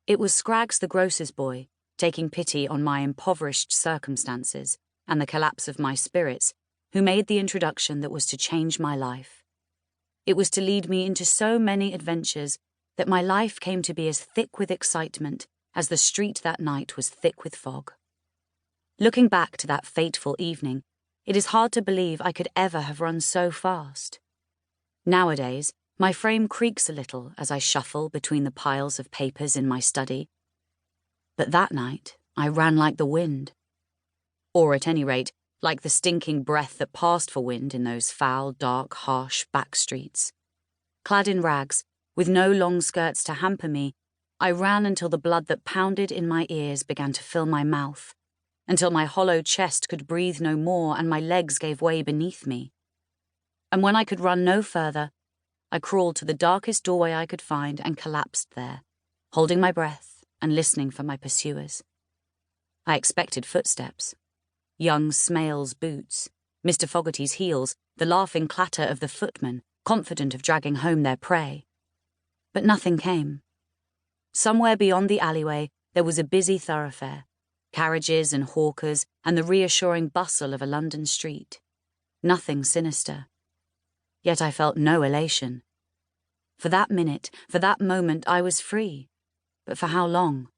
It was Scraggs the grocer's boy, taking pity on my impoverished circumstances and the collapse of my spirits, who made the introduction that was to change my life. It was to lead me into so many adventures that my life came to be as thick with excitement as the street that night was thick with fog. Looking back to that fateful evening, it is hard to believe I could ever have run so fast. Nowadays, my frame creaks a little as I shuffle between the piles of papers in my study. But that night, I ran like the wind. Or at any rate, like the stinking breath that passed for wind in those foul, dark, harsh back streets. Clad in rags, with no long skirts to hamper me, I ran until the blood that pounded in my ears began to fill my mouth, until my hollow chest could breathe no more and my legs gave way beneath me. And when I could run no further, I crawled to the darkest doorway I could find and collapsed there, holding my breath and listening for my pursuers. I expected footsteps. Young Smail's boots, Mr. Fogarty's heels, the laughing clatter of the footmen, confident of dragging home their prey. But nothing came. Somewhere beyond the alleyway there was a busy thoroughfare, carriages and hawkers and the reassuring bustle of a London street. Nothing sinister. Yet I felt no elation. For that minute, for that moment, I was free. But for how long?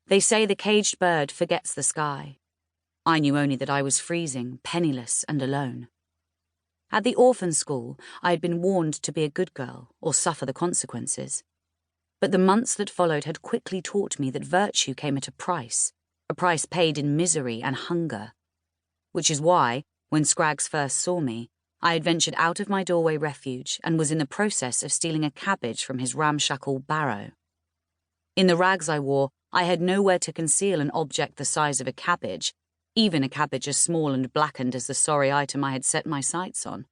They say the caged bird forgets the sky. I knew only that I was freezing, penniless and alone. At the orphan school, I had been warned to be a good girl or suffer the consequences. But the months that followed had quickly taught me that virtue came at a price paid in misery and hunger. Which is why, when Scraggs first saw me, I had ventured out of my doorway refuge and was in the process of stealing a cabbage from his ramshackle barrow. In the rags I wore, I had nowhere to conceal an object the size of a cabbage, even a cabbage as small and blackened as the sorry item I had set my sights on.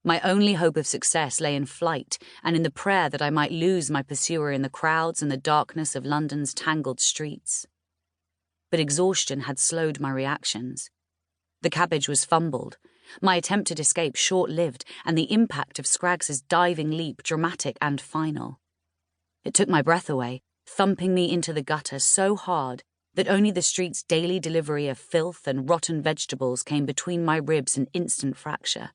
My only hope of success lay in flight and in the prayer that I might lose my pursuer in the crowds and the darkness of London's tangled streets. But exhaustion had slowed my reactions. The cabbage was fumbled, my attempted escape short-lived, and the impact of Scraggs's diving leap dramatic and final. It took my breath away, thumping me into the gutter so hard that only the street's daily delivery of filth and rotten vegetables came between my ribs and instant fracture.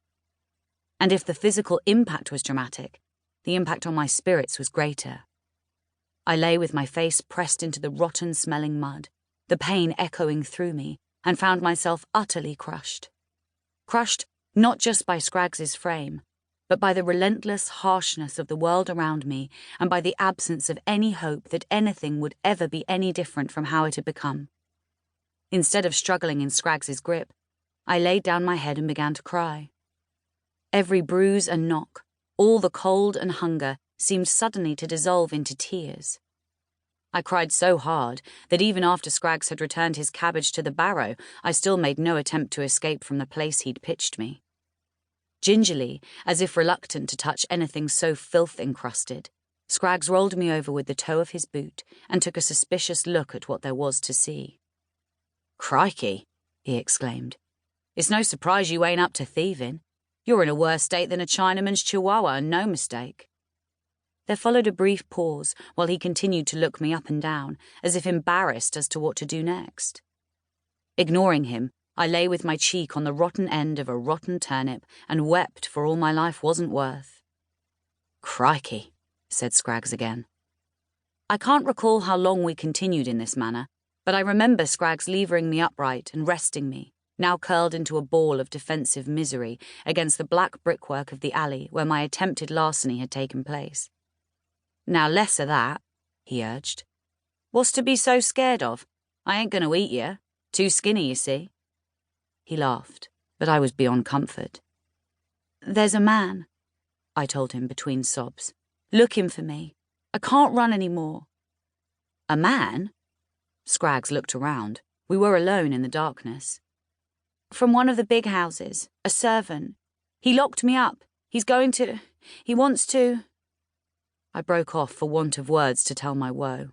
And if the physical impact was dramatic, the impact on my spirits was greater. I lay with my face pressed into the rotten-smelling mud, the pain echoing through me, and found myself utterly crushed. Crushed not just by Scraggs's frame, but by the relentless harshness of the world around me and by the absence of any hope that anything would ever be any different from how it had become. Instead of struggling in Scraggs's grip, I laid down my head and began to cry. Every bruise and knock, all the cold and hunger, seemed suddenly to dissolve into tears. I cried so hard that even after Scraggs had returned his cabbage to the barrow, I still made no attempt to escape from the place he'd pitched me. Gingerly, as if reluctant to touch anything so filth-encrusted, Scraggs rolled me over with the toe of his boot and took a suspicious look at what there was to see. "Crikey," he exclaimed. "It's no surprise you ain't up to thieving. You're in a worse state than a Chinaman's chihuahua, and no mistake." There followed a brief pause while he continued to look me up and down, as if embarrassed as to what to do next. Ignoring him, I lay with my cheek on the rotten end of a rotten turnip and wept for all my life wasn't worth. "Crikey," said Scraggs again. I can't recall how long we continued in this manner, but I remember Scraggs levering me upright and resting me, now curled into a ball of defensive misery, against the black brickwork of the alley where my attempted larceny had taken place. "Now less o' that," he urged. "What's to be so scared of? I ain't going to eat you. Too skinny, you see." He laughed, but I was beyond comfort. "There's a man," I told him between sobs, "looking for me. I can't run any more." "A man?" Scraggs looked around. We were alone in the darkness. "From one of the big houses, a servant. He locked me up. He wants to..." I broke off for want of words to tell my woe.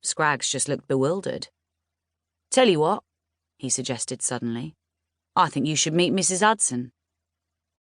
Scraggs just looked bewildered. "Tell you what," he suggested suddenly. "I think you should meet Mrs Hudson.